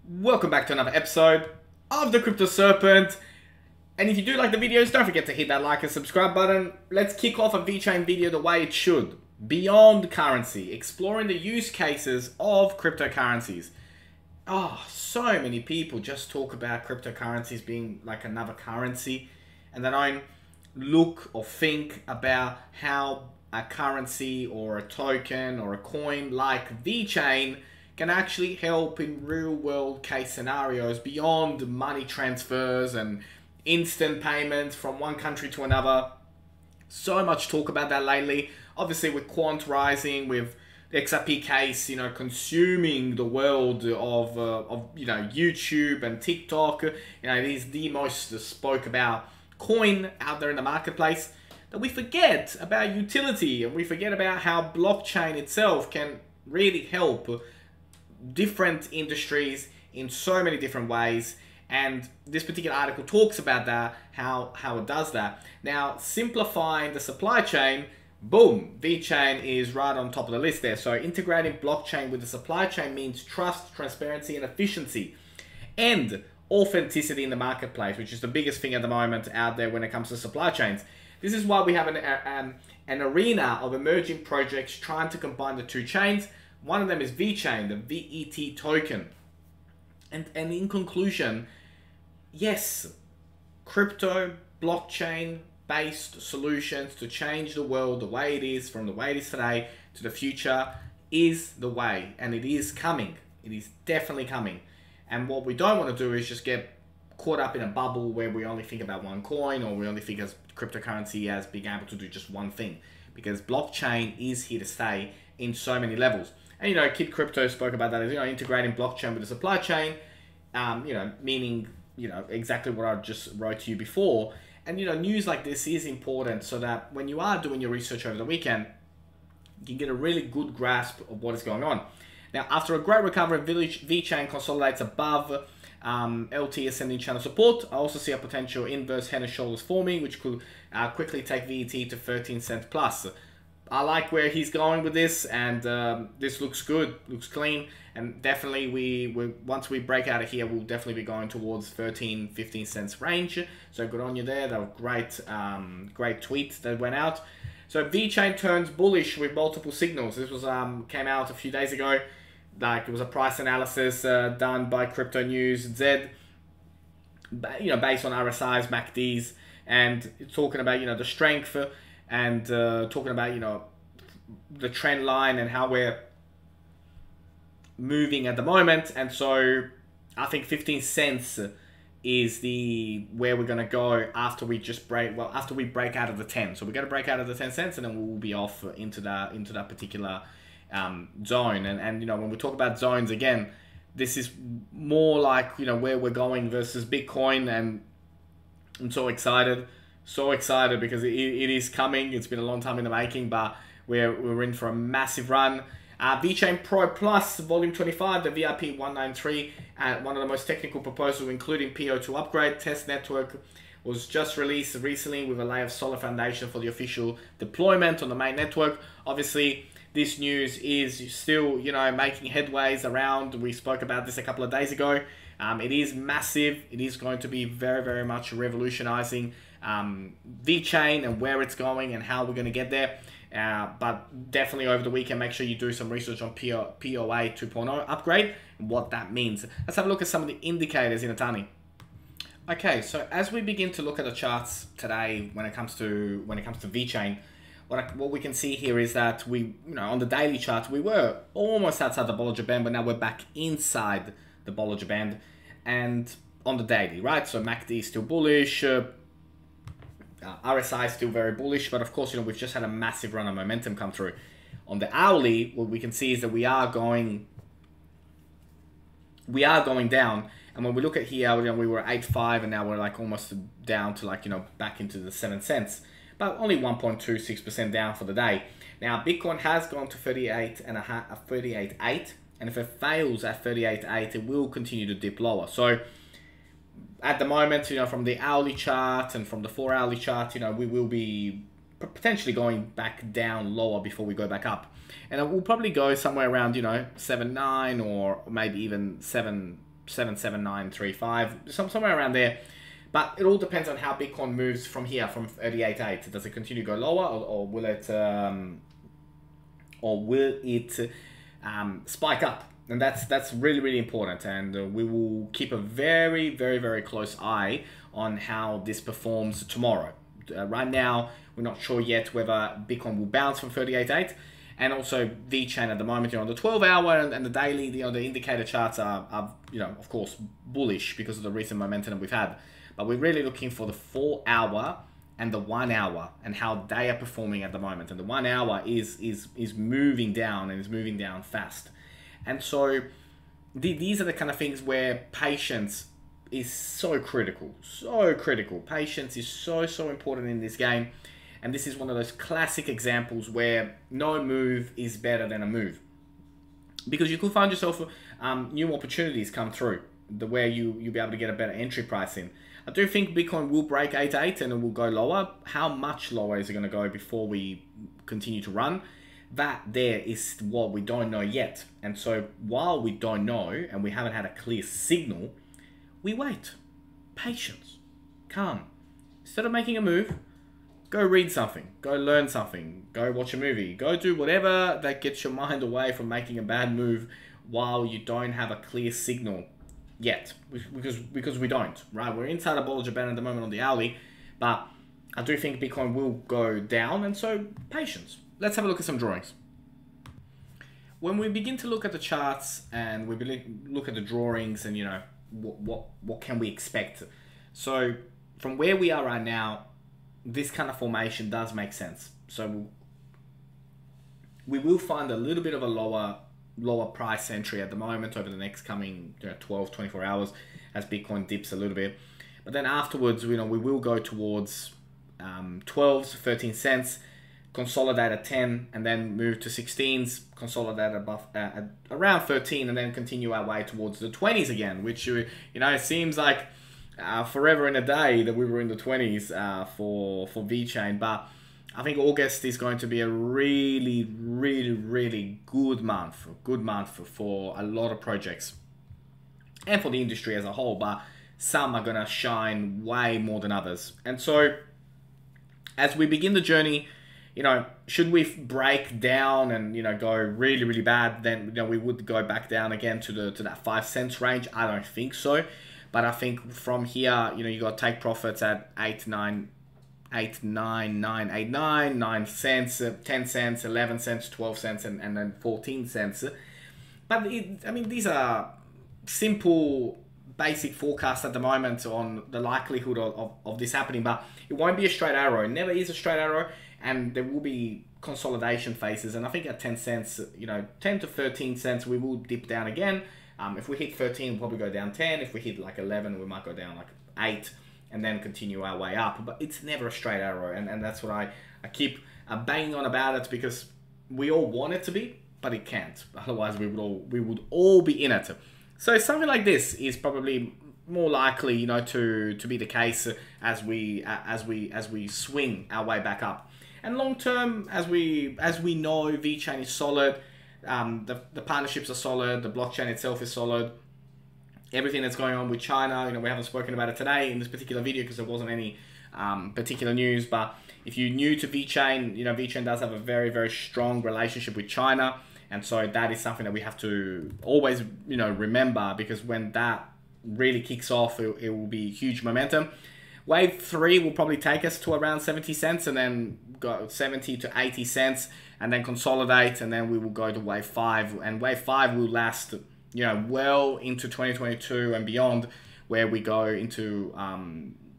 Welcome back to another episode of the Crypto Serpent. And if you do like the videos, don't forget to hit that like and subscribe button. Let's kick off a Vechain video the way it should. Beyond currency, exploring the use cases of cryptocurrencies. Oh, so many people just talk about cryptocurrencies being like another currency, and they don't look or think about how a currency or a token or a coin like Vechain can actually help in real world case scenarios beyond money transfers and instant payments from one country to another. So much talk about that lately. Obviously with quant rising, with the XRP case, consuming the world of YouTube and TikTok. It is the most spoke about coin out there in the marketplace, that we forget about utility and we forget about how blockchain itself can really help different industries in so many different ways. And this particular article talks about that, how it does that. Now, simplifying the supply chain, boom, Vechain is right on top of the list there. So integrating blockchain with the supply chain means trust, transparency, and efficiency, and authenticity in the marketplace, which is the biggest thing at the moment out there when it comes to supply chains. This is why we have an arena of emerging projects trying to combine the two chains. One of them is Vechain, the VET token. And in conclusion, yes, crypto, blockchain-based solutions to change the world the way it is, from the way it is today to the future, is the way. And it is coming. It is definitely coming. And what we don't want to do is just get caught up in a bubble where we only think about one coin, or we only think as cryptocurrency as being able to do just one thing. Because blockchain is here to stay in so many levels. And Kid Crypto spoke about that as integrating blockchain with the supply chain, meaning exactly what I just wrote to you before. And news like this is important so that when you are doing your research over the weekend, you can get a really good grasp of what is going on. Now, after a great recovery, Vechain consolidates above LT ascending channel support. I also see a potential inverse head and shoulders forming, which could quickly take VET to 13 cents plus. I like where he's going with this, and this looks good, looks clean, and definitely once we break out of here, we'll definitely be going towards 13, 15 cents range. So good on you there. That was great, great tweet that went out. So Vechain turns bullish with multiple signals. This was came out a few days ago. Like, it was a price analysis done by Crypto News Z, based on RSIs, MACDs, and talking about the strength. And talking about, the trend line and how we're moving at the moment. And so I think 15 cents is where we're going to go after we break out of the 10. So we're going to break out of the 10 cents, and then we'll be off into that particular zone. And when we talk about zones again, this is more like, where we're going versus Bitcoin. And I'm so excited. So excited because it is coming. It's been a long time in the making, but we're in for a massive run. Vechain Pro Plus Volume 25, the VIP 193, one of the most technical proposals, including Po2 Upgrade test network, was just released recently with a layer of solid foundation for the official deployment on the main network. Obviously, this news is still making headways around. We spoke about this a couple of days ago. It is massive. It is going to be very, very much revolutionizing Vechain and where it's going and how we're going to get there. But definitely over the weekend, make sure you do some research on POA 2.0 upgrade and what that means. Let's have a look at some of the indicators in Atani. Okay, so as we begin to look at the charts today, when it comes to Vechain, what we can see here is that we, on the daily chart, we were almost outside the Bollinger Band, but now we're back inside the Bollinger Band, and on the daily, right? So MACD is still bullish. RSI is still very bullish, but of course, we've just had a massive run of momentum come through. On the hourly, what we can see is that we are going down. And when we look at here, we were 8.5, and now we're like almost down to back into the 7 cents, but only 1.26% down for the day. Now, Bitcoin has gone to 38.8, and if it fails at 38.8, it will continue to dip lower. So at the moment, from the hourly chart and from the 4-hourly chart, we will be potentially going back down lower before we go back up. And it will probably go somewhere around, 7.9 or maybe even 7 77935, somewhere around there. But it all depends on how Bitcoin moves from here, from 38.8. Does it continue to go lower, or will it spike up? And that's really, really important. And we will keep a very, very, very close eye on how this performs tomorrow. Right now, we're not sure yet whether Bitcoin will bounce from 38.8. And also Vechain at the moment, on the 12-hour and the daily, the indicator charts are, of course, bullish because of the recent momentum we've had. But we're really looking for the 4-hour and the 1-hour and how they are performing at the moment. And the 1 hour is moving down, and is moving down fast. And so these are the kind of things where patience is so critical, so critical. Patience is so, so important in this game. And this is one of those classic examples where no move is better than a move. Because you could find yourself new opportunities come through, where you'll be able to get a better entry price in. I do think Bitcoin will break 8.8 and it will go lower. How much lower is it going to go before we continue to run? That there is what we don't know yet. And so while we don't know and we haven't had a clear signal, we wait. Patience. Calm. Instead of making a move, go read something. Go learn something. Go watch a movie. Go do whatever that gets your mind away from making a bad move while you don't have a clear signal yet, because we don't, right? We're inside a Bollinger Band at the moment on the hourly, but I do think Bitcoin will go down, and so patience. Let's have a look at some drawings. When we begin to look at the charts and we look at the drawings, and what can we expect? So from where we are right now, this kind of formation does make sense. So we will find a little bit of a lower price entry at the moment over the next coming 12, 24 hours as Bitcoin dips a little bit. But then afterwards, we will go towards 12s, 13 cents, consolidate at 10, and then move to 16s, consolidate above around 13, and then continue our way towards the 20s again, which it seems like forever in a day that we were in the 20s for Vechain. But I think August is going to be a really, really, really good month for a lot of projects and for the industry as a whole, but some are going to shine way more than others. And so as we begin the journey, should we break down and, go really, really bad, then, we would go back down again to that 5 cents range. I don't think so. But I think from here, you got to take profits at 8, 9, 9 cents, 10 cents, 11 cents, 12 cents, and then 14 cents. But these are simple, basic forecasts at the moment on the likelihood of this happening, but it won't be a straight arrow. It never is a straight arrow, and there will be consolidation phases. And I think at 10 cents, 10 to 13 cents, we will dip down again. If we hit 13, we'll probably go down 10. If we hit like 11, we might go down like 8. And then continue our way up. But it's never a straight arrow, and that's what I keep banging on about it, because we all want it to be, but it can't. Otherwise, we would all be in it. So something like this is probably more likely, to be the case as we swing our way back up. And long term, as we know, Vechain is solid. The partnerships are solid. The blockchain itself is solid. Everything that's going on with China, we haven't spoken about it today in this particular video because there wasn't any particular news. But if you're new to Vechain, Vechain does have a very, very strong relationship with China. And so that is something that we have to always, remember, because when that really kicks off, it will be huge momentum. Wave 3 will probably take us to around 70 cents and then go 70 to 80 cents and then consolidate. And then we will go to wave 5. And wave 5 will last well into 2022 and beyond, where we go into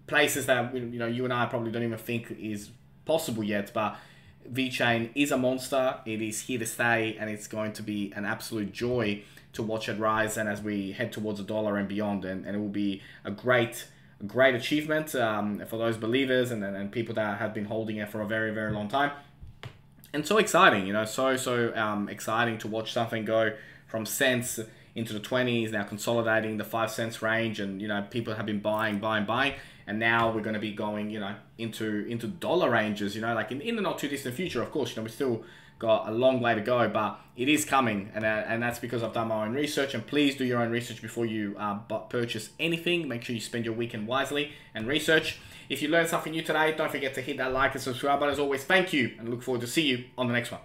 places that you and I probably don't even think is possible yet. But Vechain is a monster. It is here to stay, and it's going to be an absolute joy to watch it rise. And as we head towards $1 and beyond, and it will be a great achievement for those believers and people that have been holding it for a very, very long time. And so exciting, so exciting to watch something go from cents into the 20s, now consolidating the 5 cents range, and people have been buying, and now we're going to be going into dollar ranges, like in the not too distant future. Of course, we're still got a long way to go, but it is coming, and that's because I've done my own research. And please do your own research before you purchase anything. Make sure you spend your weekend wisely and research. If you learned something new today, don't forget to hit that like and subscribe button. As always, thank you, and look forward to see you on the next one.